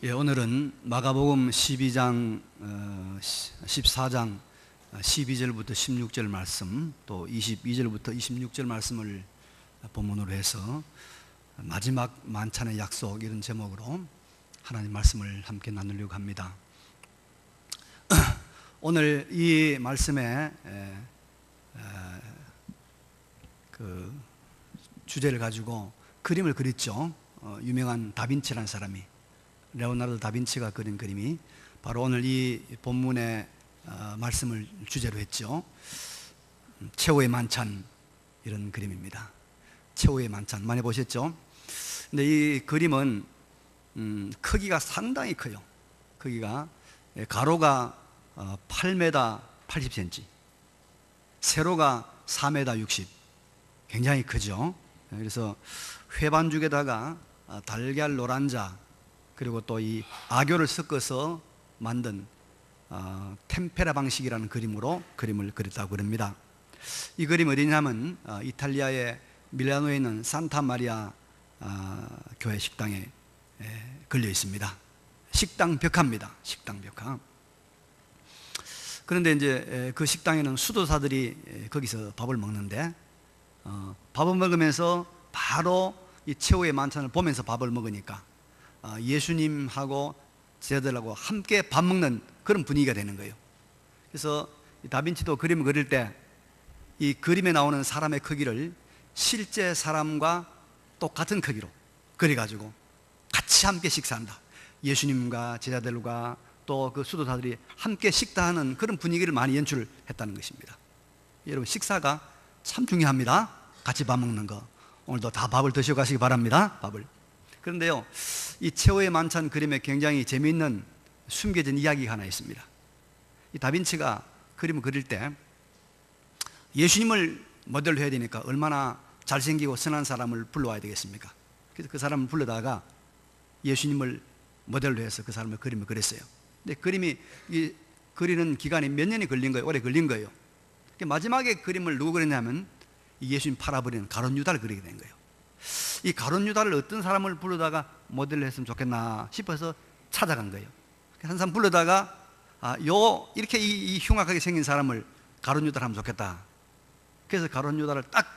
오늘은 마가복음 12장, 14장 12절부터 16절 말씀, 또 22절부터 26절 말씀을 본문으로 해서 마지막 만찬의 약속, 이런 제목으로 하나님 말씀을 함께 나누려고 합니다. 오늘 이 말씀의 그 주제를 가지고 그림을 그렸죠. 유명한 다빈치라는 사람이, 레오나르도 다빈치가 그린 그림이 바로 오늘 이 본문의 말씀을 주제로 했죠. 최후의 만찬, 이런 그림입니다. 최후의 만찬 많이 보셨죠? 근데 이 그림은 크기가 상당히 커요. 크기가 가로가 8m 80cm, 세로가 4m 60, 굉장히 크죠. 그래서 회반죽에다가 달걀 노란자, 그리고 또 이 아교를 섞어서 만든 템페라 방식이라는 그림으로 그림을 그렸다고 그럽니다. 이 그림 어디냐면 이탈리아의 밀라노에 있는 산타 마리아 교회 식당에 걸려 있습니다. 식당 벽화입니다. 식당 벽화. 그런데 이제 그 식당에는 수도사들이 거기서 밥을 먹는데, 밥을 먹으면서 바로 이 최후의 만찬을 보면서 밥을 먹으니까 예수님하고 제자들하고 함께 밥 먹는 그런 분위기가 되는 거예요. 그래서 다빈치도 그림을 그릴 때 이 그림에 나오는 사람의 크기를 실제 사람과 똑같은 크기로 그려가지고 같이 함께 식사한다, 예수님과 제자들과 또 그 수도사들이 함께 식사하는 그런 분위기를 많이 연출했다는 것입니다. 여러분, 식사가 참 중요합니다. 같이 밥 먹는 거. 오늘도 다 밥을 드시고 가시기 바랍니다. 밥을. 그런데요, 이 최후의 만찬 그림에 굉장히 재미있는 숨겨진 이야기가 하나 있습니다. 이 다빈치가 그림을 그릴 때 예수님을 모델로 해야 되니까 얼마나 잘생기고 선한 사람을 불러와야 되겠습니까? 그래서 그 사람을 불러다가 예수님을 모델로 해서 그 사람의 그림을 그렸어요. 근데 그림이 그리는 기간이 몇 년이 걸린 거예요. 오래 걸린 거예요. 마지막에 그림을 누구 그렸냐면 예수님 팔아버리는 가룟 유다를 그리게 된 거예요. 이 가룟 유다를 어떤 사람을 부르다가 모델로 했으면 좋겠나 싶어서 찾아간 거예요. 한 사람 불러다가 이렇게 이 흉악하게 생긴 사람을 가룟 유다를 하면 좋겠다. 그래서 가룟 유다를 딱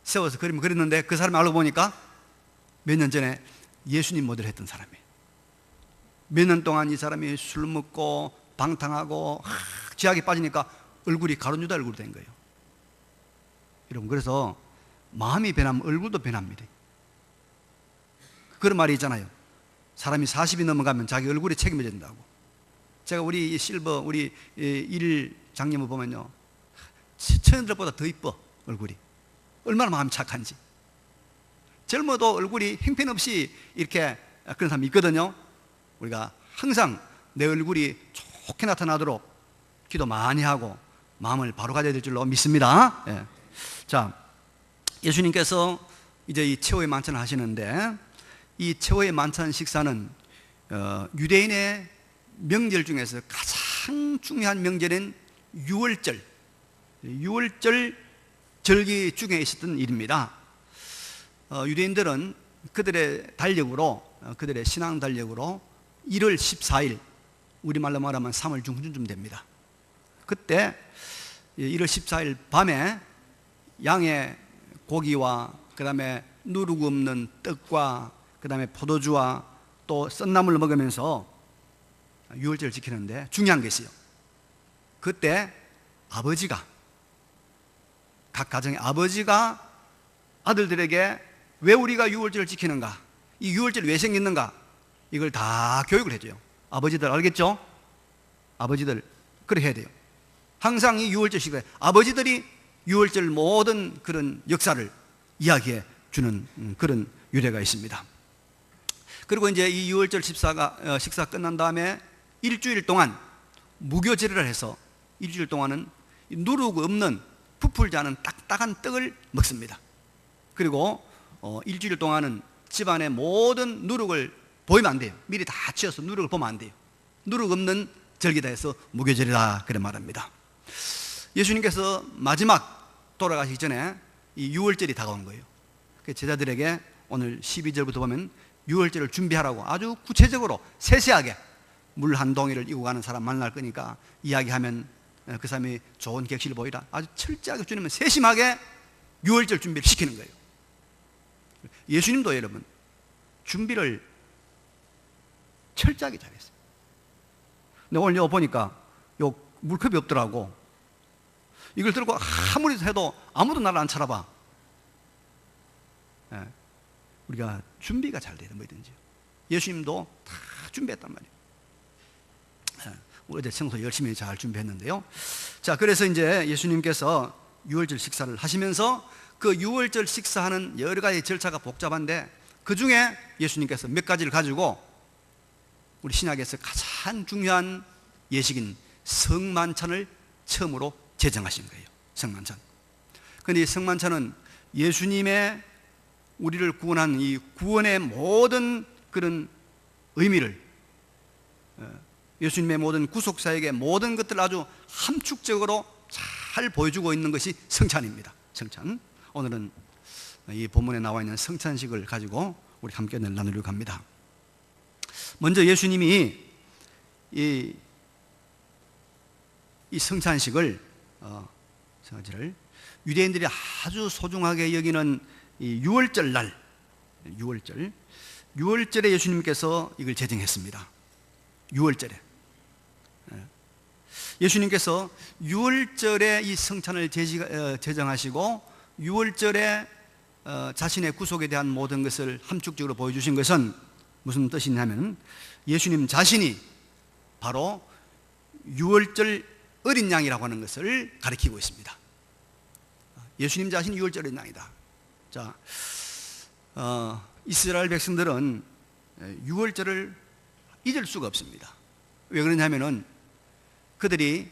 세워서 그림을 그렸는데, 그 사람이 알고 보니까 몇 년 전에 예수님 모델을 했던 사람이에요. 몇 년 동안 이 사람이 술 먹고 방탕하고 죄악에 빠지니까 얼굴이 가룟 유다 얼굴이 된 거예요. 여러분, 그래서 마음이 변하면 얼굴도 변합니다. 그런 말이 있잖아요. 사람이 40이 넘어가면 자기 얼굴이 책임져진다고. 제가 우리 실버, 우리 일 장님을 보면요, 천연들보다 더 이뻐. 얼굴이 얼마나 마음이 착한지. 젊어도 얼굴이 형편없이 이렇게 그런 사람이 있거든요. 우리가 항상 내 얼굴이 좋게 나타나도록 기도 많이 하고 마음을 바로 가져야 될 줄로 믿습니다. 자, 예수님께서 이제 이 최후의 만찬을 하시는데, 이 최후의 만찬 식사는 유대인의 명절 중에서 가장 중요한 명절인 유월절 절기 중에 있었던 일입니다. 유대인들은 그들의 달력으로, 그들의 신앙 달력으로 1월 14일, 우리말로 말하면 3월 중순쯤 됩니다. 그때 1월 14일 밤에 양의 고기와 그 다음에 누룩 없는 떡과 그 다음에 포도주와 또 썬나물을 먹으면서 유월절을 지키는데, 중요한 게 있어요. 그때 아버지가, 각 가정의 아버지가 아들들에게 왜 우리가 유월절을 지키는가, 이 유월절이 왜 생겼는가, 이걸 다 교육을 해줘요. 아버지들 알겠죠? 아버지들 그래 해야 돼요. 항상 이 유월절 시간에 아버지들이 유월절 모든 그런 역사를 이야기해 주는 그런 유래가 있습니다. 그리고 이제 이 유월절 식사 끝난 다음에 일주일 동안 무교제를 해서 일주일 동안은 누룩 없는 부풀지 않은 딱딱한 떡을 먹습니다. 그리고 일주일 동안은 집안의 모든 누룩을 보이면 안 돼요. 미리 다 치워서 누룩을 보면 안 돼요. 누룩 없는 절기다 해서 무교절이다, 그래 말합니다. 예수님께서 마지막 돌아가시기 전에 이 유월절이 다가온 거예요. 제자들에게 오늘 12절부터 보면 유월절을 준비하라고 아주 구체적으로 세세하게 물 한 동이를 이고 가는 사람 만날 거니까 이야기하면 그 사람이 좋은 격식을 보이라. 아주 철저하게 주님은 세심하게 유월절 준비를 시키는 거예요. 예수님도 여러분 준비를 철저하게 잘했어요. 근데 오늘 여기 보니까 요 물컵이 없더라고. 이걸 들고 아무리 해도 아무도 나를 안 쳐다봐. 우리가 준비가 잘 돼야 돼, 뭐든지. 예수님도 다 준비했단 말이에요. 어제 청소 열심히 잘 준비했는데요. 자, 그래서 이제 예수님께서 유월절 식사를 하시면서 그 유월절 식사하는 여러 가지 절차가 복잡한데 그 중에 예수님께서 몇 가지를 가지고 우리 신약에서 가장 중요한 예식인 성만찬을 처음으로 제정하신 거예요. 성만찬. 그런데 이 성만찬은 예수님의 우리를 구원한 이 구원의 모든 그런 의미를, 예수님의 모든 구속사역의 모든 것들을 아주 함축적으로 잘 보여주고 있는 것이 성찬입니다. 성찬. 오늘은 이 본문에 나와 있는 성찬식을 가지고 우리 함께 나누려고 합니다. 먼저 예수님이 이 성찬식을 유대인들이 아주 소중하게 여기는 이 유월절 날, 유월절에 예수님께서 이걸 제정했습니다. 유월절에 예수님께서 유월절에 이 성찬을 제정하시고 유월절에 자신의 구속에 대한 모든 것을 함축적으로 보여주신 것은 무슨 뜻이냐면 예수님 자신이 바로 유월절 어린 양이라고 하는 것을 가리키고 있습니다. 예수님 자신이 유월절 어린 양이다. 자, 이스라엘 백성들은 유월절을 잊을 수가 없습니다. 왜 그러냐면은 그들의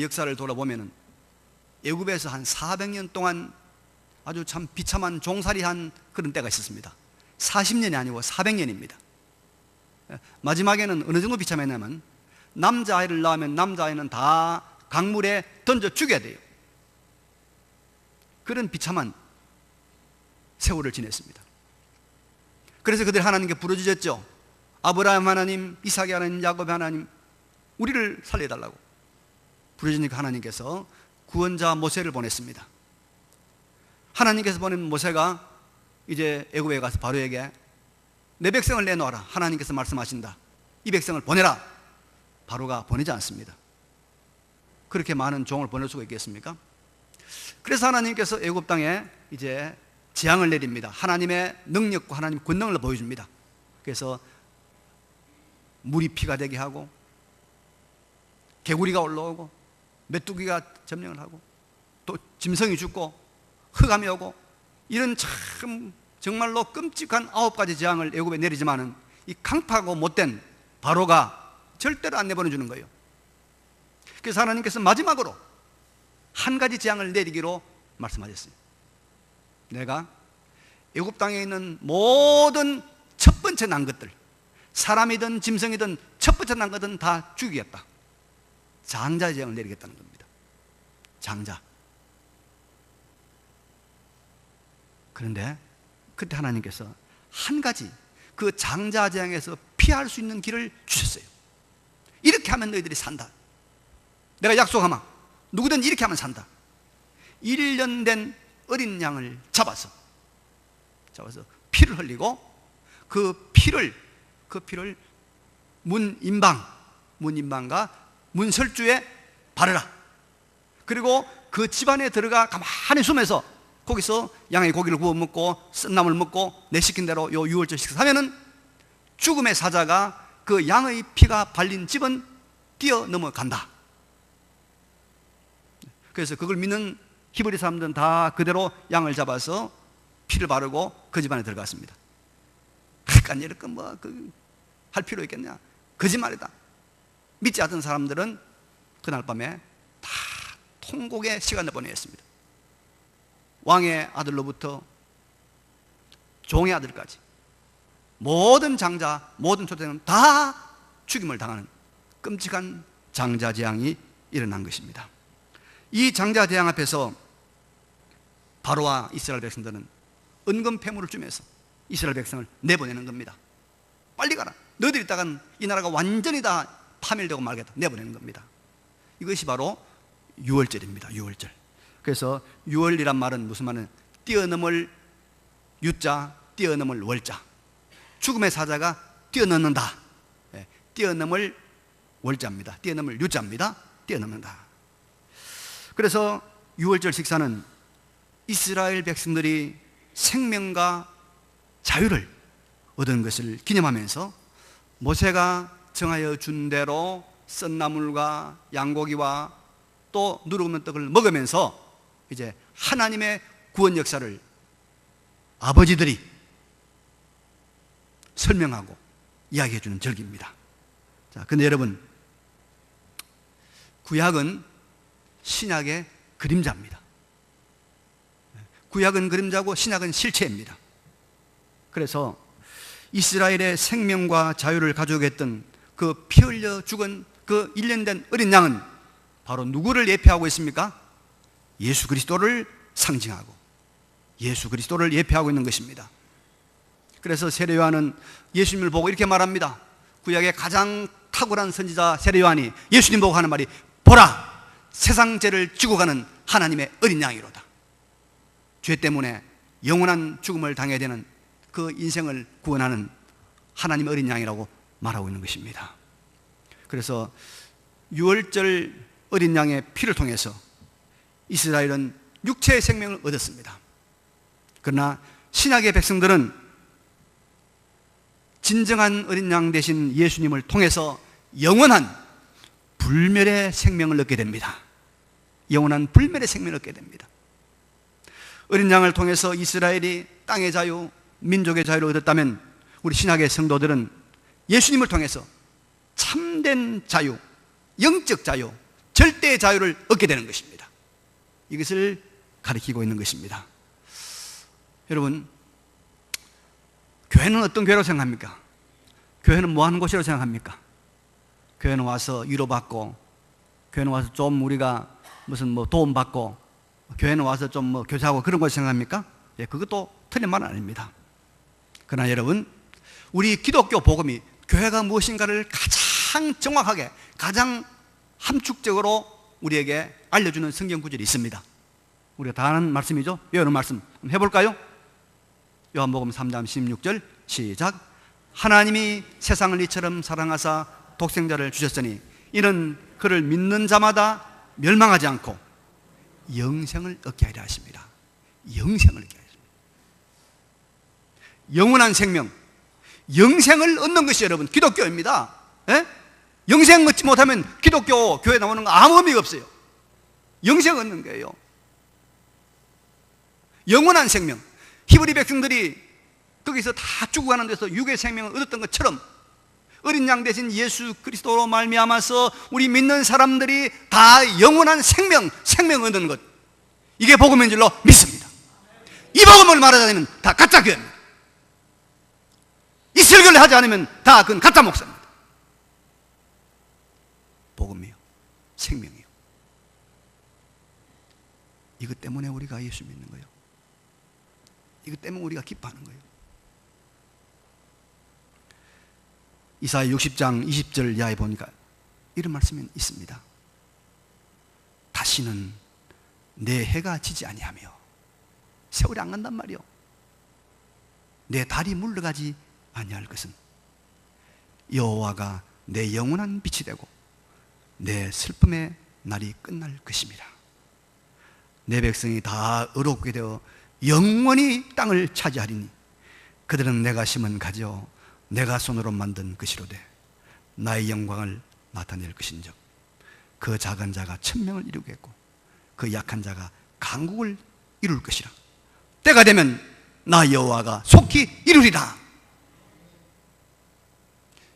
역사를 돌아보면은 애굽에서 한 400년 동안 아주 참 비참한 종살이한 그런 때가 있었습니다. 40년이 아니고 400년입니다. 마지막에는 어느 정도 비참했냐면 남자아이를 낳으면 남자아이는 다 강물에 던져 죽여야 돼요. 그런 비참한 세월을 지냈습니다. 그래서 그들이 하나님께 부르짖었죠. 아브라함 하나님, 이삭의 하나님, 야곱의 하나님, 우리를 살려달라고 부르짖으니까 하나님께서 구원자 모세를 보냈습니다. 하나님께서 보낸 모세가 이제 애굽에 가서 바로에게 내 백성을 내놓아라. 하나님께서 말씀하신다. 이 백성을 보내라. 바로가 보내지 않습니다. 그렇게 많은 종을 보낼 수가 있겠습니까? 그래서 하나님께서 애굽 땅에 이제 재앙을 내립니다. 하나님의 능력과 하나님의 권능을 보여줍니다. 그래서 물이 피가 되게 하고 개구리가 올라오고 메뚜기가 점령을 하고 또 짐승이 죽고 흑암이 오고 이런 참 정말로 끔찍한 9가지 재앙을 애굽에 내리지만은 이 강팍하고 못된 바로가 절대로 안 내보내주는 거예요. 그래서 하나님께서 마지막으로 한 가지 재앙을 내리기로 말씀하셨어요. 내가 애굽 땅에 있는 모든 첫 번째 난 것들, 사람이든 짐승이든 첫 번째 난 것은 다 죽이겠다. 장자 재앙을 내리겠다는 겁니다. 장자. 그런데 그때 하나님께서 한 가지 그 장자 재앙에서 피할 수 있는 길을 주셨어요. 이렇게 하면 너희들이 산다. 내가 약속하마. 누구든 이렇게 하면 산다. 1년 된 어린 양을 잡아서 피를 흘리고 그 피를 문인방과 문설주에 바르라. 그리고 그 집안에 들어가 가만히 숨어서 거기서 양의 고기를 구워 먹고 쓴나물 먹고 내 시킨 대로 요 유월절 식사하면은 죽음의 사자가 그 양의 피가 발린 집은 뛰어넘어간다. 그래서 그걸 믿는 히브리 사람들은 다 그대로 양을 잡아서 피를 바르고 그 집안에 들어갔습니다. 약간 이렇게 할 필요 있겠냐? 거짓말이다. 믿지 않던 사람들은 그날 밤에 다 통곡의 시간을 보내야 했습니다. 왕의 아들로부터 종의 아들까지 모든 장자, 모든 초대는 다 죽임을 당하는 끔찍한 장자재앙이 일어난 것입니다. 이 장자재앙 앞에서 바로와 이스라엘 백성들은 은금 폐물을 주면서 이스라엘 백성을 내보내는 겁니다. 빨리 가라. 너희들 있다간 이 나라가 완전히 다 파멸되고 말겠다. 내보내는 겁니다. 이것이 바로 유월절입니다. 유월절. 그래서 유월이란 말은 무슨 말은 뛰어넘을 유자, 뛰어넘을 월자. 죽음의 사자가 뛰어넘는다. 뛰어넘을 월자입니다. 뛰어넘을 유자입니다. 뛰어넘는다. 그래서 유월절 식사는 이스라엘 백성들이 생명과 자유를 얻은 것을 기념하면서 모세가 정하여 준 대로 썬나물과 양고기와 또 누룩없는 떡을 먹으면서 이제 하나님의 구원 역사를 아버지들이 설명하고 이야기해 주는 절기입니다. 자, 근데 여러분, 구약은 신약의 그림자입니다. 구약은 그림자고 신약은 실체입니다. 그래서 이스라엘의 생명과 자유를 가져오겠던 그 피 흘려 죽은 그 1년 된 어린 양은 바로 누구를 예표하고 있습니까? 예수 그리스도를 상징하고 예수 그리스도를 예표하고 있는 것입니다. 그래서 세례 요한은 예수님을 보고 이렇게 말합니다. 구약의 가장 탁월한 선지자 세례 요한이 예수님 보고 하는 말이, 보라, 세상 죄를 지고 가는 하나님의 어린 양이로다. 죄 때문에 영원한 죽음을 당해야 되는 그 인생을 구원하는 하나님의 어린 양이라고 말하고 있는 것입니다. 그래서 유월절 어린 양의 피를 통해서 이스라엘은 육체의 생명을 얻었습니다. 그러나 신약의 백성들은 진정한 어린 양 되신 예수님을 통해서 영원한 불멸의 생명을 얻게 됩니다. 영원한 불멸의 생명을 얻게 됩니다. 어린 양을 통해서 이스라엘이 땅의 자유, 민족의 자유를 얻었다면 우리 신약의 성도들은 예수님을 통해서 참된 자유, 영적 자유, 절대의 자유를 얻게 되는 것입니다. 이것을 가리키고 있는 것입니다. 여러분, 교회는 어떤 교회로 생각합니까? 교회는 뭐 하는 곳이라고 생각합니까? 교회는 와서 위로받고, 교회는 와서 좀 우리가 무슨 뭐 도움 받고, 교회는 와서 좀 뭐 교제하고 그런 걸 생각합니까? 예, 그것도 틀린 말은 아닙니다. 그러나 여러분, 우리 기독교 복음이 교회가 무엇인가를 가장 정확하게, 가장 함축적으로 우리에게 알려주는 성경 구절이 있습니다. 우리가 다 아는 말씀이죠. 여러분 말씀 한번 해볼까요? 요한복음 3장 16절 시작. 하나님이 세상을 이처럼 사랑하사 독생자를 주셨으니 이는 그를 믿는 자마다 멸망하지 않고 영생을 얻게 하려 하십니다. 영생을 얻게 하십니다. 영원한 생명, 영생을 얻는 것이 여러분 기독교입니다. 예? 영생 얻지 못하면 기독교 교회 나오는 거 아무 의미가 없어요. 영생 얻는 거예요. 영원한 생명. 히브리 백성들이 거기서 다 죽어가는 데서 육의 생명을 얻었던 것처럼 어린 양 대신 예수 그리스도로 말미암아서 우리 믿는 사람들이 다 영원한 생명을 얻는 것, 이게 복음인 줄로 믿습니다. 이 복음을 말하자면 다 가짜 교회입니다. 이 설교를 하지 않으면 다 그건 가짜 목사입니다. 복음이요, 생명이요. 이것 때문에 우리가 예수 믿는 거예요. 이것 때문에 우리가 기뻐하는 거예요. 이사야 60장 20절 이하에 보니까 이런 말씀이 있습니다. 다시는 내 해가 지지 아니하며, 세월이 안 간단 말이요, 내 달이 물러가지 아니할 것은 여호와가 내 영원한 빛이 되고 내 슬픔의 날이 끝날 것입니다. 내 백성이 다 의롭게 되어 영원히 땅을 차지하리니 그들은 내가 심은 가지요 내가 손으로 만든 것이로되 나의 영광을 나타낼 것인즉 그 작은 자가 천명을 이루겠고 그 약한 자가 강국을 이룰 것이라. 때가 되면 나 여호와가 속히 이루리라.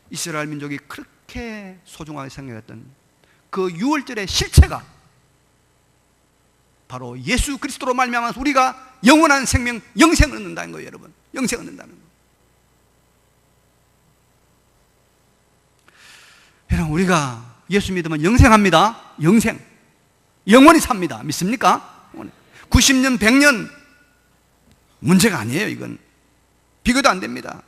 이스라엘 민족이 그렇게 소중하게 생각했던 그 유월절의 실체가 바로 예수 그리스도로 말미암아서 우리가 영원한 생명, 영생을 얻는다는 거예요. 여러분, 영생을 얻는다는 거예요. 여러분, 우리가 예수 믿으면 영생합니다. 영생, 영원히 삽니다. 믿습니까? 90년, 100년 문제가 아니에요. 이건 비교도 안 됩니다.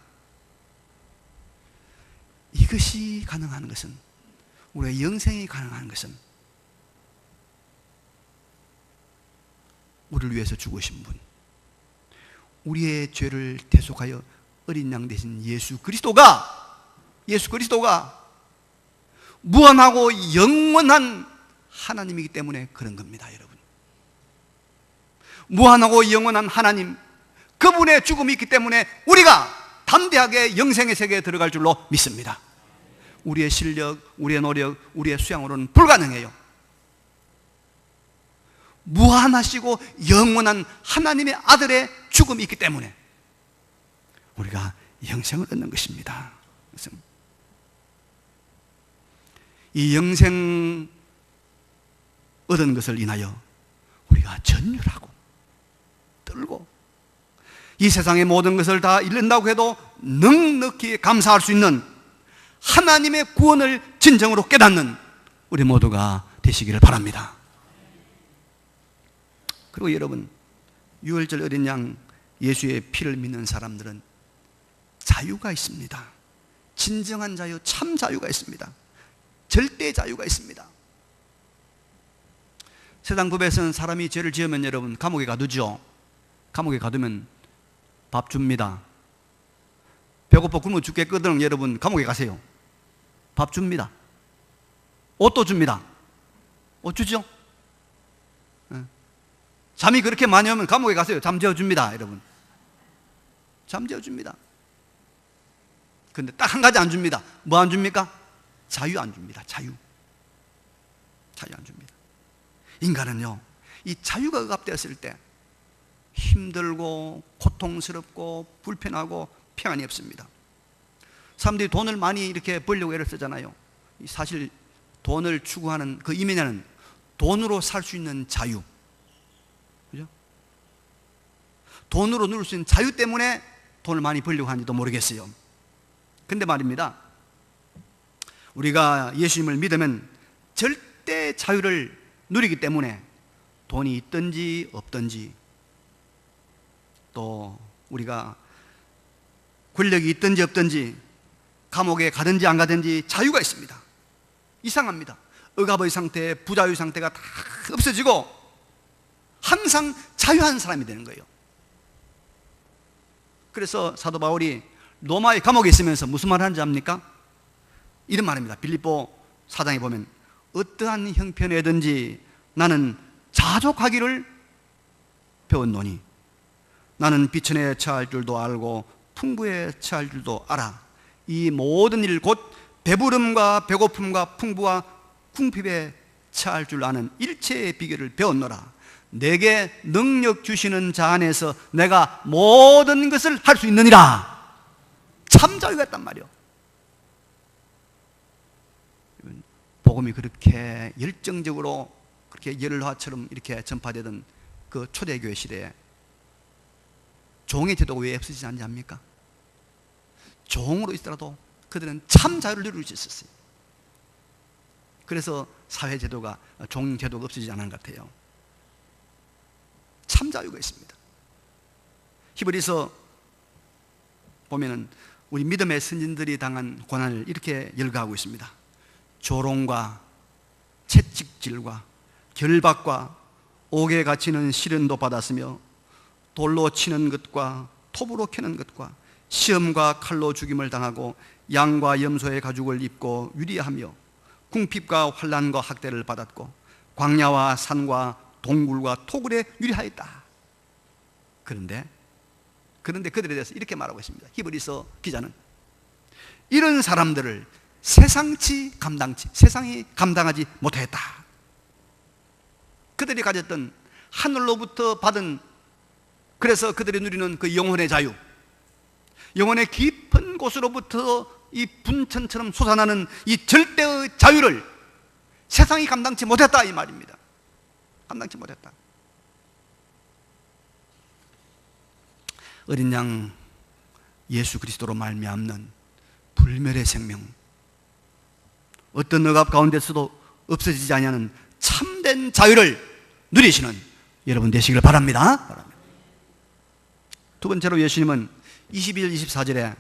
이것이 가능한 것은, 우리의 영생이 가능한 것은 우리를 위해서 죽으신 분, 우리의 죄를 대속하여 어린 양 되신 예수 그리스도가 무한하고 영원한 하나님이기 때문에 그런 겁니다, 여러분. 무한하고 영원한 하나님, 그분의 죽음이 있기 때문에 우리가 담대하게 영생의 세계에 들어갈 줄로 믿습니다. 우리의 실력, 우리의 노력, 우리의 수양으로는 불가능해요. 무한하시고 영원한 하나님의 아들의 죽음이 있기 때문에 우리가 영생을 얻는 것입니다. 이 영생 얻은 것을 인하여 우리가 전율하고 떨고 이 세상의 모든 것을 다 잃는다고 해도 넉넉히 감사할 수 있는 하나님의 구원을 진정으로 깨닫는 우리 모두가 되시기를 바랍니다. 그리고 여러분, 유월절 어린 양 예수의 피를 믿는 사람들은 자유가 있습니다. 진정한 자유, 참 자유가 있습니다. 절대 자유가 있습니다. 세상 법에서는 사람이 죄를 지으면 여러분 감옥에 가두죠. 감옥에 가두면 밥 줍니다. 배고파 굶어 죽겠거든 여러분 감옥에 가세요. 밥 줍니다. 옷도 줍니다. 옷 주죠? 잠이 그렇게 많이 오면 감옥에 가세요. 잠 재워줍니다, 여러분. 잠 재워줍니다. 근데 딱 한 가지 안 줍니다. 뭐 안 줍니까? 자유 안 줍니다. 자유 안 줍니다. 인간은요, 이 자유가 억압되었을 때 힘들고 고통스럽고 불편하고 평안이 없습니다. 사람들이 돈을 많이 이렇게 벌려고 애를 쓰잖아요. 사실 돈을 추구하는 그 이면에는 돈으로 살 수 있는 자유, 그죠? 돈으로 누릴 수 있는 자유 때문에 돈을 많이 벌려고 하는지도 모르겠어요. 근데 말입니다, 우리가 예수님을 믿으면 절대 자유를 누리기 때문에 돈이 있든지 없든지, 또 우리가 권력이 있든지 없든지, 감옥에 가든지 안 가든지 자유가 있습니다. 이상합니다. 억압의 상태, 부자유의 상태가 다 없어지고 항상 자유한 사람이 되는 거예요. 그래서 사도 바울이 로마의 감옥에 있으면서 무슨 말을 하는지 압니까? 이런 말입니다. 빌립보 4장에 보면 어떠한 형편에든지 나는 자족하기를 배웠노니 나는 비천에 처할 줄도 알고 풍부에 처할 줄도 알아. 이 모든 일 곧 배부름과 배고픔과 풍부와 궁핍에 처할 줄 아는 일체의 비결을 배웠노라. 내게 능력 주시는 자 안에서 내가 모든 것을 할 수 있느니라. 참 자유가 있단 말이요. 복음이 그렇게 열정적으로 그렇게 열화처럼 이렇게 전파되던 그 초대교회 시대에 종의 제도가 왜 없어지지 않지 않습니까? 종으로 있더라도 그들은 참 자유를 누릴 수 있었어요. 그래서 사회제도가, 종제도가 없어지지 않은 것 같아요. 참 자유가 있습니다. 히브리서 보면은 우리 믿음의 선진들이 당한 고난을 이렇게 열거하고 있습니다. 조롱과 채찍질과 결박과 옥에 갇히는 시련도 받았으며 돌로 치는 것과 톱으로 캐는 것과 시험과 칼로 죽임을 당하고 양과 염소의 가죽을 입고 유리하며 궁핍과 환난과 학대를 받았고 광야와 산과 동굴과 토굴에 유리하였다. 그런데 그들에 대해서 이렇게 말하고 있습니다. 히브리서 기자는 이런 사람들을 세상이 감당하지 못하였다. 그들이 가졌던 하늘로부터 받은, 그래서 그들이 누리는 그 영혼의 자유, 영혼의 깊은 곳으로부터 이 분천처럼 솟아나는 이 절대의 자유를 세상이 감당치 못했다, 이 말입니다. 감당치 못했다. 어린 양 예수 그리스도로 말미암는 불멸의 생명, 어떤 억압 가운데서도 없어지지 않는 참된 자유를 누리시는 여러분 되시길 바랍니다. 두 번째로 예수님은 22절 24절에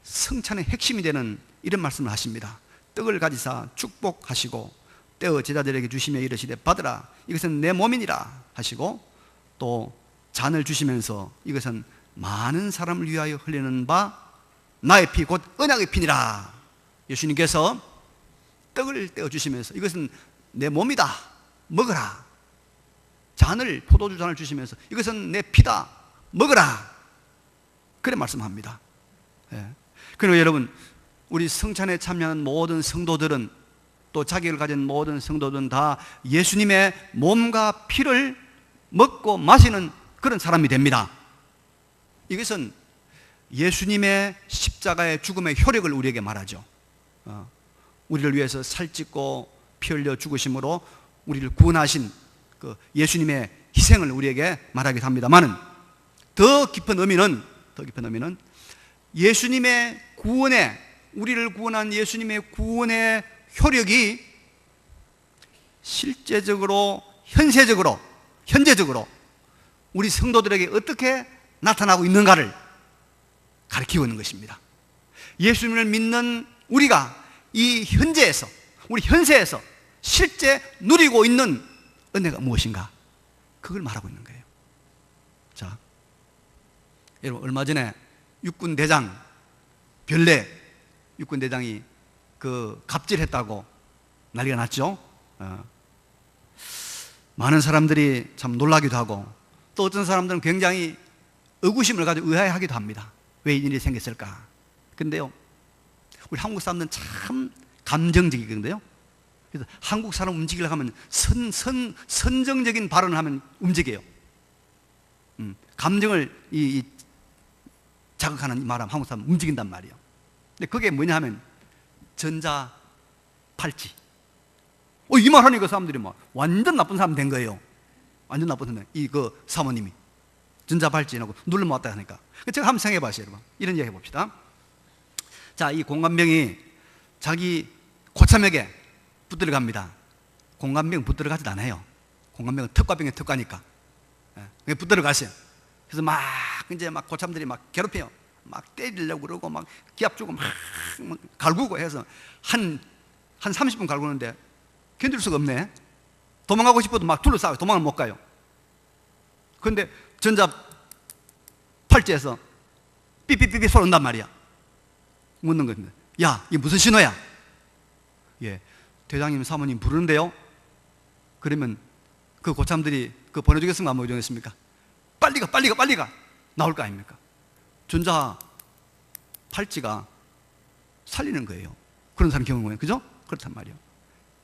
성찬의 핵심이 되는 이런 말씀을 하십니다. 떡을 가지사 축복하시고 떼어 제자들에게 주시며 이르시되 받으라 이것은 내 몸이니라 하시고, 또 잔을 주시면서 이것은 많은 사람을 위하여 흘리는 바 나의 피 곧 언약의 피니라. 예수님께서 떡을 떼어 주시면서 이것은 내 몸이다 먹으라, 잔을 포도주 잔을 주시면서 이것은 내 피다 먹으라, 그래 말씀합니다. 예. 그리고 여러분, 우리 성찬에 참여하는 모든 성도들은, 또 자격을 가진 모든 성도들은 다 예수님의 몸과 피를 먹고 마시는 그런 사람이 됩니다. 이것은 예수님의 십자가의 죽음의 효력을 우리에게 말하죠. 우리를 위해서 살찢고 피 흘려 죽으심으로 우리를 구원하신 그 예수님의 희생을 우리에게 말하기도 합니다만은, 더 깊은 의미는 예수님의 구원의, 우리를 구원한 예수님의 구원의 효력이 실제적으로 현재적으로 우리 성도들에게 어떻게 나타나고 있는가를 가르치고 있는 것입니다. 예수님을 믿는 우리가 이 현재에서, 우리 현세에서 실제 누리고 있는 은혜가 무엇인가, 그걸 말하고 있는 거예요. 자, 여러분, 얼마 전에 육군 대장 별내 육군 대장이 그 갑질했다고 난리가 났죠. 많은 사람들이 참 놀라기도 하고, 또 어떤 사람들은 굉장히 의구심을 가지고 의아해하기도 합니다. 왜 이 일이 생겼을까? 근데요, 우리 한국 사람들은 참 감정적이거든요. 그래서 한국 사람 움직이려고 하면 선정적인 발언을 하면 움직여요. 감정을 자극하는 말하면 한국 사람 움직인단 말이에요. 근데 그게 뭐냐 하면 전자팔찌. 이 말 하니까 사람들이 막 완전 나쁜 사람 된 거예요. 완전 나쁜 사람. 그 사모님이 전자팔찌라고 누르면 왔다 하니까. 제가 한번 생각해 봐세요, 여러분. 이런 얘기 해봅시다. 자, 이 공감병이 자기 고참에게 붙들어 갑니다. 공감병 붙들어 가지도 않아요. 공감병은 특과병의 특과니까. 붙들어 가세요. 그래서 막 이제 막 고참들이 막 괴롭혀요. 막 때리려고 그러고 막 기합 주고 막 갈구고 해서 한 30분 갈구는데 견딜 수가 없네. 도망가고 싶어도 막 둘러싸고 도망을 못 가요. 그런데 전자 팔찌에서 삐삐삐삐 소리 온단 말이야. 묻는 겁니다. 야, 이게 무슨 신호야? 예, 대장님 사모님 부르는데요. 그러면 그 고참들이 그 보내주겠습니까? 안 보내주겠습니까? 빨리 가 나올 거 아닙니까? 전자 팔찌가 살리는 거예요. 그런 사람 경우에, 그죠? 그렇단 말이에요.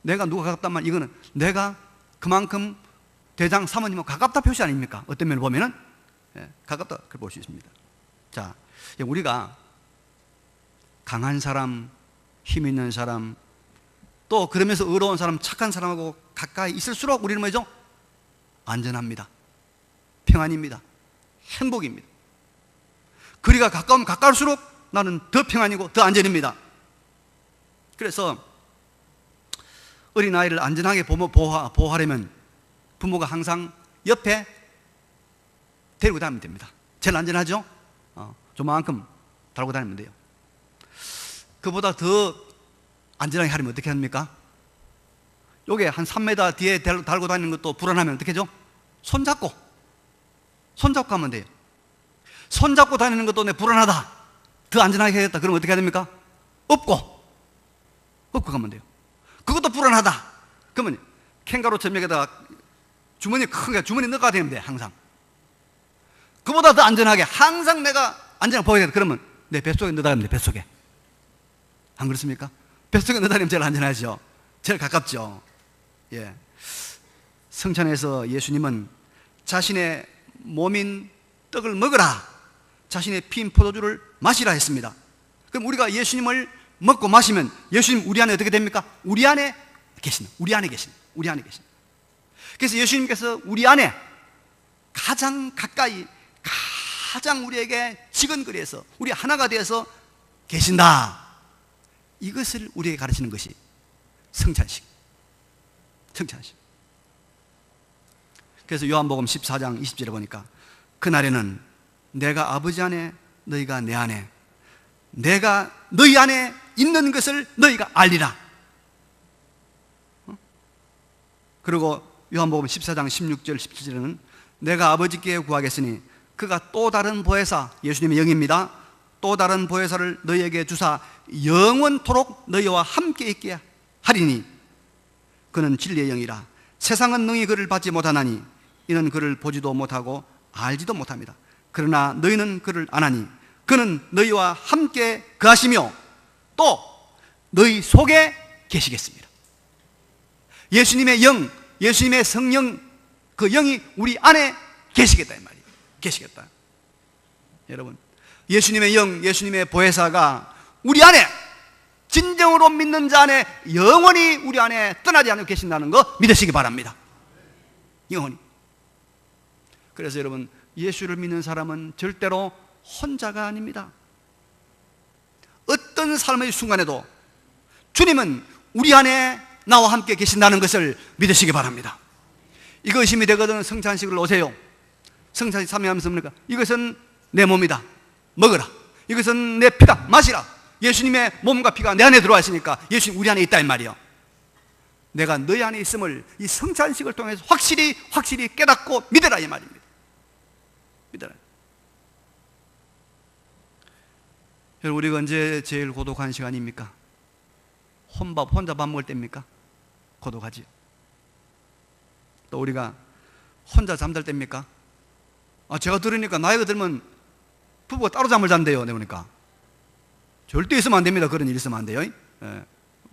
내가 누가 가깝단 말, 이거는 내가 그만큼 대장 사모님하고 가깝다 표시 아닙니까? 어떤 면을 보면은 가깝다 그렇게 볼 수 있습니다. 자, 우리가 강한 사람, 힘 있는 사람, 또 그러면서 의로운 사람, 착한 사람하고 가까이 있을수록 우리는 뭐죠? 안전합니다. 평안입니다. 행복입니다. 거리가 가까우면 가까울수록 나는 더 평안이고 더 안전입니다. 그래서 어린아이를 안전하게 보호하려면 부모가 항상 옆에 데리고 다니면 됩니다. 제일 안전하죠? 조만큼 달고 다니면 돼요. 그보다 더 안전하게 하려면 어떻게 합니까? 요게 한 3m 뒤에 달고 다니는 것도 불안하면 어떻게 하죠? 손잡고 하면 돼요. 손잡고 다니는 것도 내 불안하다, 더 안전하게 해야겠다, 그러면 어떻게 해야 됩니까? 업고 가면 돼요. 그것도 불안하다, 그러면 캥거루 점역에다가 주머니 크게 주머니 넣어가야 되는데, 항상 그보다 더 안전하게 항상 내가 안전하게 보여야 돼. 그러면 내 뱃속에 넣어다니면 돼. 뱃속에. 안 그렇습니까? 뱃속에 넣어다니면 제일 안전하죠. 제일 가깝죠. 예. 성찬에서 예수님은 자신의 몸인 떡을 먹으라, 자신의 피인 포도주를 마시라 했습니다. 그럼 우리가 예수님을 먹고 마시면 예수님 우리 안에 어떻게 됩니까? 우리 안에 계신. 그래서 예수님께서 우리 안에 가장 가까이, 가장 우리에게 지근거리에서 우리 하나가 되어서 계신다. 이것을 우리에게 가르치는 것이 성찬식. 그래서 요한복음 14장 20절에 보니까 그날에는 내가 아버지 안에 너희가 내 안에, 내가 너희 안에 있는 것을 너희가 알리라. 그리고 요한복음 14장 16절 17절에는 내가 아버지께 구하겠으니 그가 또 다른 보혜사, 예수님의 영입니다, 또 다른 보혜사를 너희에게 주사 영원토록 너희와 함께 있게 하리니 그는 진리의 영이라. 세상은 능히 그를 받지 못하나니 이는 그를 보지도 못하고 알지도 못합니다. 그러나 너희는 그를 아나니 그는 너희와 함께 거하시며 또 너희 속에 계시겠습니다. 예수님의 영, 예수님의 성령, 그 영이 우리 안에 계시겠다 이 말이에요. 계시겠다. 여러분, 예수님의 영, 예수님의 보혜사가 우리 안에, 진정으로 믿는 자 안에 영원히 우리 안에 떠나지 않고 계신다는 거 믿으시기 바랍니다. 영원히. 그래서 여러분, 예수를 믿는 사람은 절대로 혼자가 아닙니다. 어떤 삶의 순간에도 주님은 우리 안에 나와 함께 계신다는 것을 믿으시기 바랍니다. 이거 의심이 되거든 성찬식을 오세요. 성찬식 참여하면서 뭡니까? 이것은 내 몸이다, 먹으라. 이것은 내 피다, 마시라. 예수님의 몸과 피가 내 안에 들어와 있으니까 예수님 우리 안에 있다 이 말이에요. 내가 너희 안에 있음을 이 성찬식을 통해서 확실히 깨닫고 믿으라 이 말입니다. 믿어라. 여러분, 우리가 언제 제일 고독한 시간입니까? 혼자 밥 먹을 때입니까? 고독하지요. 또 우리가 혼자 잠잘 때입니까? 제가 들으니까 나이가 들면 부부가 따로 잠을 잔대요. 내보니까 절대 있으면 안 됩니다. 그런 일 있으면 안 돼요. 예.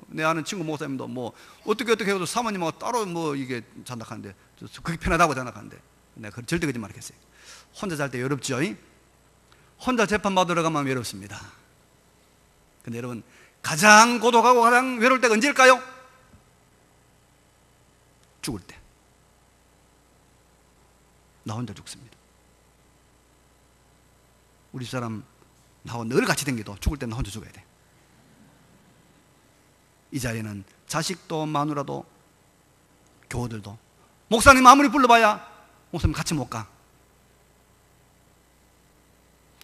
내 아는 친구 목사님도 뭐 어떻게 해도 사모님하고 따로 뭐 이게 잔다 하는데 그게 편하다고 생각하는데 내가 절대 거짓말 하겠어요. 혼자 잘 때 외롭죠. 혼자 재판 받으러 가면 외롭습니다. 근데 여러분, 가장 고독하고 가장 외로울 때가 언제일까요? 죽을 때. 나 혼자 죽습니다. 우리 집사람 나하고 늘 같이 댕겨도 죽을 때는 나 혼자 죽어야 돼. 이 자리에는 자식도 마누라도 교우들도 목사님 아무리 불러봐야 목사님 같이 못 가.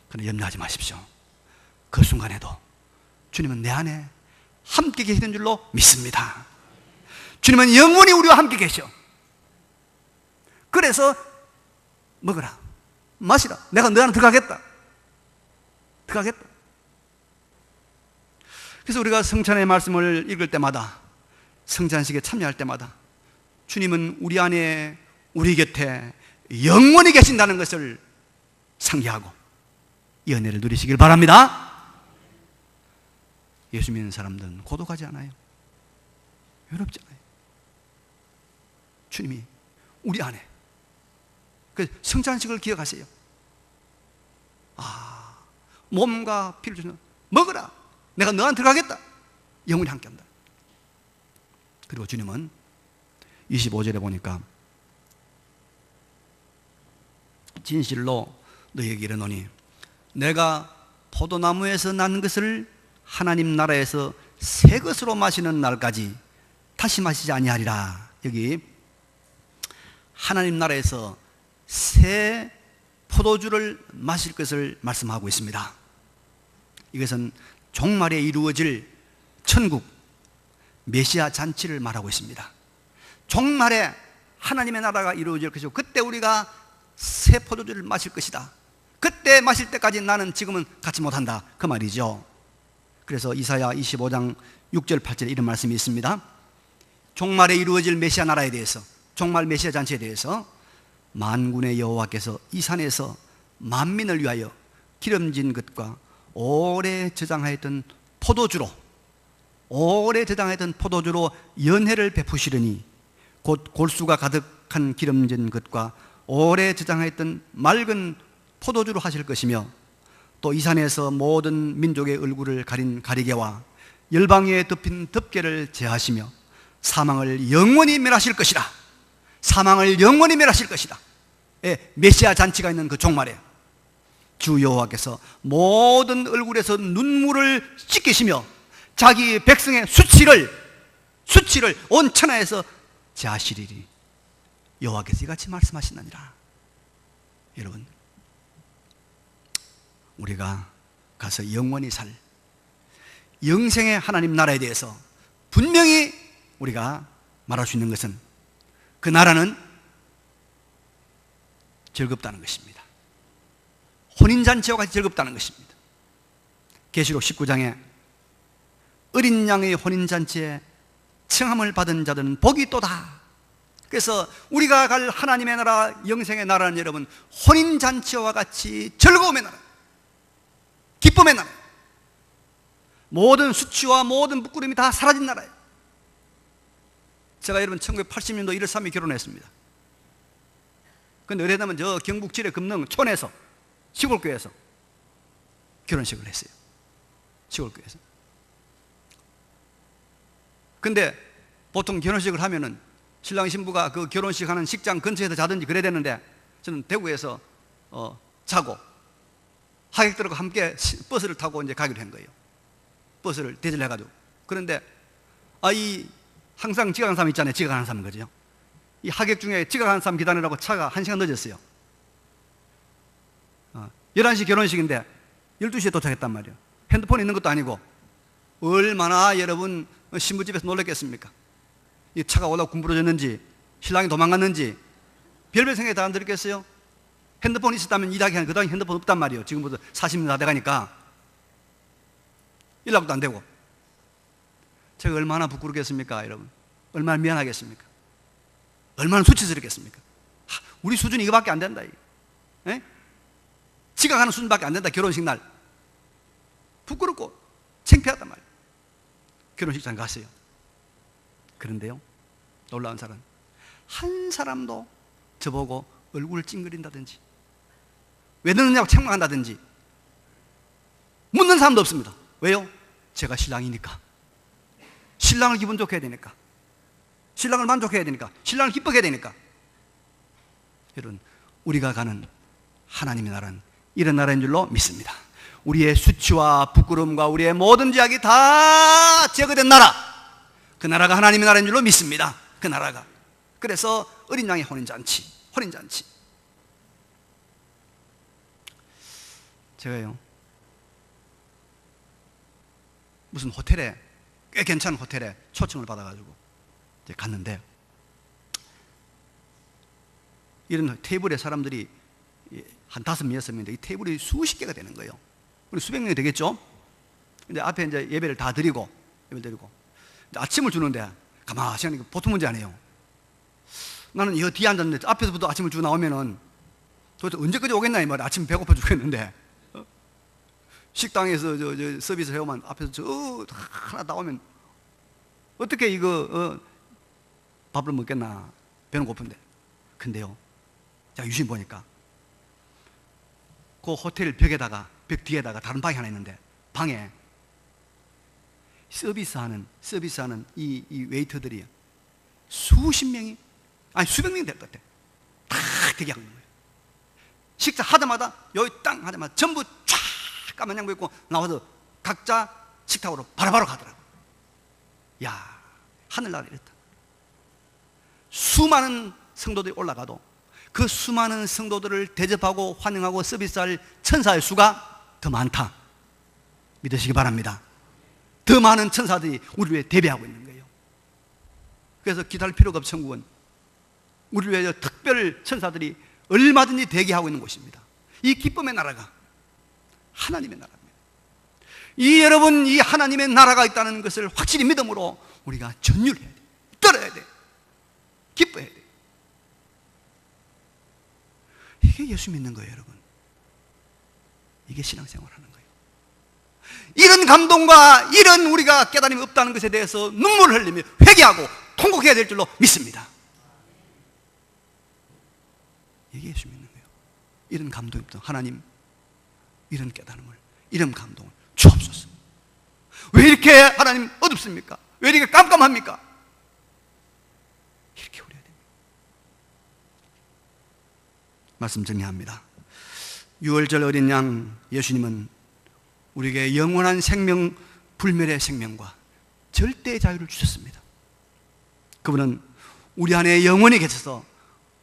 그러나 염려하지 마십시오. 그 순간에도 주님은 내 안에 함께 계시는 줄로 믿습니다. 주님은 영원히 우리와 함께 계셔. 그래서 먹으라, 마시라. 내가 너 안에 들어가겠다. 그래서 우리가 성찬의 말씀을 읽을 때마다, 성찬식에 참여할 때마다 주님은 우리 안에, 우리 곁에 영원히 계신다는 것을 상기하고 이 은혜를 누리시길 바랍니다. 예수 믿는 사람들은 고독하지 않아요. 외롭지 않아요. 주님이 우리 안에. 그 성찬식을 기억하세요. 몸과 피를 주는, 먹으라. 내가 너한테 들어가겠다. 영원히 함께한다. 그리고 주님은 25절에 보니까 진실로 너희에게 이르노니 내가 포도나무에서 난 것을 하나님 나라에서 새 것으로 마시는 날까지 다시 마시지 아니하리라. 여기 하나님 나라에서 새 포도주를 마실 것을 말씀하고 있습니다. 이것은 종말에 이루어질 천국 메시아 잔치를 말하고 있습니다. 종말에 하나님의 나라가 이루어질 것이고 그때 우리가 새 포도주를 마실 것이다. 그때 마실 때까지 나는 지금은 갖지 못한다, 그 말이죠. 그래서 이사야 25장 6절 8절에 이런 말씀이 있습니다. 종말에 이루어질 메시아 나라에 대해서, 종말 메시아 잔치에 대해서 만군의 여호와께서 이 산에서 만민을 위하여 기름진 것과 오래 저장하였던 포도주로 연회를 베푸시려니 곧 골수가 가득한 기름진 것과 오래 저장하였던 맑은 포도주로 하실 것이며 또 이 산에서 모든 민족의 얼굴을 가린 가리개와 열방에 덮인 덮개를 제하시며 사망을 영원히 멸하실 것이라. 사망을 영원히 멸하실 것이다. 메시아 잔치가 있는 그 종말에 주 여호와께서 모든 얼굴에서 눈물을 씻기시며 자기 백성의 수치를 온 천하에서 제하시리니 여호와께서 이같이 말씀하시느니라. 여러분, 우리가 가서 영원히 살 영생의 하나님 나라에 대해서 분명히 우리가 말할 수 있는 것은 그 나라는 즐겁다는 것입니다. 혼인잔치와 같이 즐겁다는 것입니다. 계시록 19장에 어린 양의 혼인잔치에 청함을 받은 자들은 복이 있도다. 그래서 우리가 갈 하나님의 나라, 영생의 나라는 여러분 혼인잔치와 같이 즐거움의 나라, 기쁨의 나라, 모든 수치와 모든 부끄러움이 다 사라진 나라예요. 제가 여러분 1980년도 1월 3일 결혼했습니다. 그런데 어뢰되면 저 경북 지뢰 금능 촌에서 시골교회에서 결혼식을 했어요. 시골교회에서. 근데 보통 결혼식을 하면은 신랑 신부가 그 결혼식 하는 식장 근처에서 자든지 그래야 되는데 저는 대구에서 자고 하객들과 함께 버스를 타고 이제 가기로 한 거예요. 버스를 대절해 가지고. 그런데 이 항상 지각하는 사람 있잖아요. 지각하는 사람인 거죠. 이 하객 중에 지각하는 사람 기다리라고 차가 1시간 늦었어요. 11시 결혼식인데 12시에 도착했단 말이에요. 핸드폰 있는 것도 아니고 얼마나 여러분 신부집에서 놀랐겠습니까? 이 차가 올라가 군부러졌는지 신랑이 도망갔는지 별별 생각이 다 안 들었겠어요? 핸드폰 있었다면 일하기 한 그 당시 핸드폰 없단 말이에요. 지금부터 40년 다 돼가니까 연락도 안 되고. 제가 얼마나 부끄럽겠습니까, 여러분? 얼마나 미안하겠습니까? 얼마나 수치스럽겠습니까? 우리 수준이 이거밖에 안 된다. 에? 지각하는 수준밖에 안 된다. 결혼식 날 부끄럽고 창피하단 말이에요. 결혼식장 갔어요. 그런데요, 놀라운 사람 한 사람도 저보고 얼굴을 찡그린다든지 왜 늦느냐고 책망한다든지 묻는 사람도 없습니다. 왜요? 제가 신랑이니까. 신랑을 기분 좋게 해야 되니까. 신랑을 만족해야 되니까. 신랑을 기쁘게 해야 되니까. 여러분, 우리가 가는 하나님의 나라는 이런 나라인 줄로 믿습니다. 우리의 수치와 부끄러움과 우리의 모든 죄악이 다 제거된 나라, 그 나라가 하나님의 나라인 줄로 믿습니다. 그 나라가. 그래서 어린 양의 혼인잔치. 제가요 무슨 호텔에, 꽤 괜찮은 호텔에 초청을 받아가지고 이제 갔는데 이런 테이블에 사람들이 한 5명, 6명인데 이 테이블이 수십 개가 되는 거예요. 우리 수백 명이 되겠죠? 근데 앞에 이제 예배를 다 드리고 아침을 주는데 가만히 생각하니까 보통 문제 아니에요. 나는 이 뒤에 앉았는데 앞에서부터 아침을 주고 나오면은 도대체 언제까지 오겠나 이 말이야. 아침 배고파 죽겠는데 식당에서 저 서비스 해오면 앞에서 하나 나오면 어떻게 이거 밥을 먹겠나. 배는 고픈데. 근데요, 제가 유심히 보니까 그 호텔 벽 뒤에다가 다른 방이 하나 있는데 방에 서비스하는 이 웨이터들이 수십 명이, 아니 수백 명이 될 것 같아. 다 대기하고 있는 거예요. 식사 하자마자 여기 땅 하자마자 전부 쫙 까만 양복 입고 나와서 각자 식탁으로 바로바로 가더라고. 야, 하늘나라 이랬다. 수많은 성도들이 올라가도 그 수많은 성도들을 대접하고 환영하고 서비스할 천사의 수가 더 많다. 믿으시기 바랍니다. 더 많은 천사들이 우리 위해 대비하고 있는 거예요. 그래서 기다릴 필요가 없어. 천국은 우리 위해 특별 천사들이 얼마든지 대기하고 있는 곳입니다. 이 기쁨의 나라가 하나님의 나라입니다. 여러분, 이 하나님의 나라가 있다는 것을 확실히 믿음으로 우리가 전율해야 돼. 떨어야 돼. 기뻐해야 돼. 이게 예수 믿는 거예요, 여러분. 이게 신앙생활 하는 거예요. 이런 감동과 이런 우리가 깨달음이 없다는 것에 대해서 눈물을 흘리며 회개하고 통곡해야 될 줄로 믿습니다. 이게 예수 믿는 거예요. 이런 감동이 없던 하나님, 이런 깨달음을, 이런 감동을 주옵소서. 왜 이렇게 하나님 어둡습니까? 왜 이렇게 깜깜합니까? 이렇게 우려야 됩니다. 말씀 정리합니다. 6월절 어린 양 예수님은 우리에게 영원한 생명, 불멸의 생명과 절대의 자유를 주셨습니다. 그분은 우리 안에 영원히 계셔서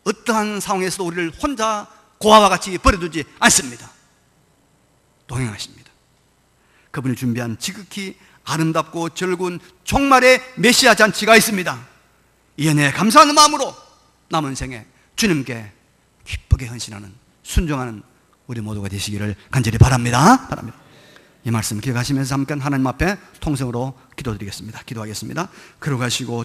어떠한 상황에서도 우리를 혼자 고아와 같이 버려두지 않습니다. 동행하십니다. 그분이 준비한 지극히 아름답고 즐거운 종말의 메시아 잔치가 있습니다. 이 은혜에 감사하는 마음으로 남은 생에 주님께 기쁘게 헌신하는, 순종하는 우리 모두가 되시기를 간절히 바랍니다. 이 말씀 기억하시면서 잠깐 하나님 앞에 통성으로 기도드리겠습니다. 기도하겠습니다. 그러가시고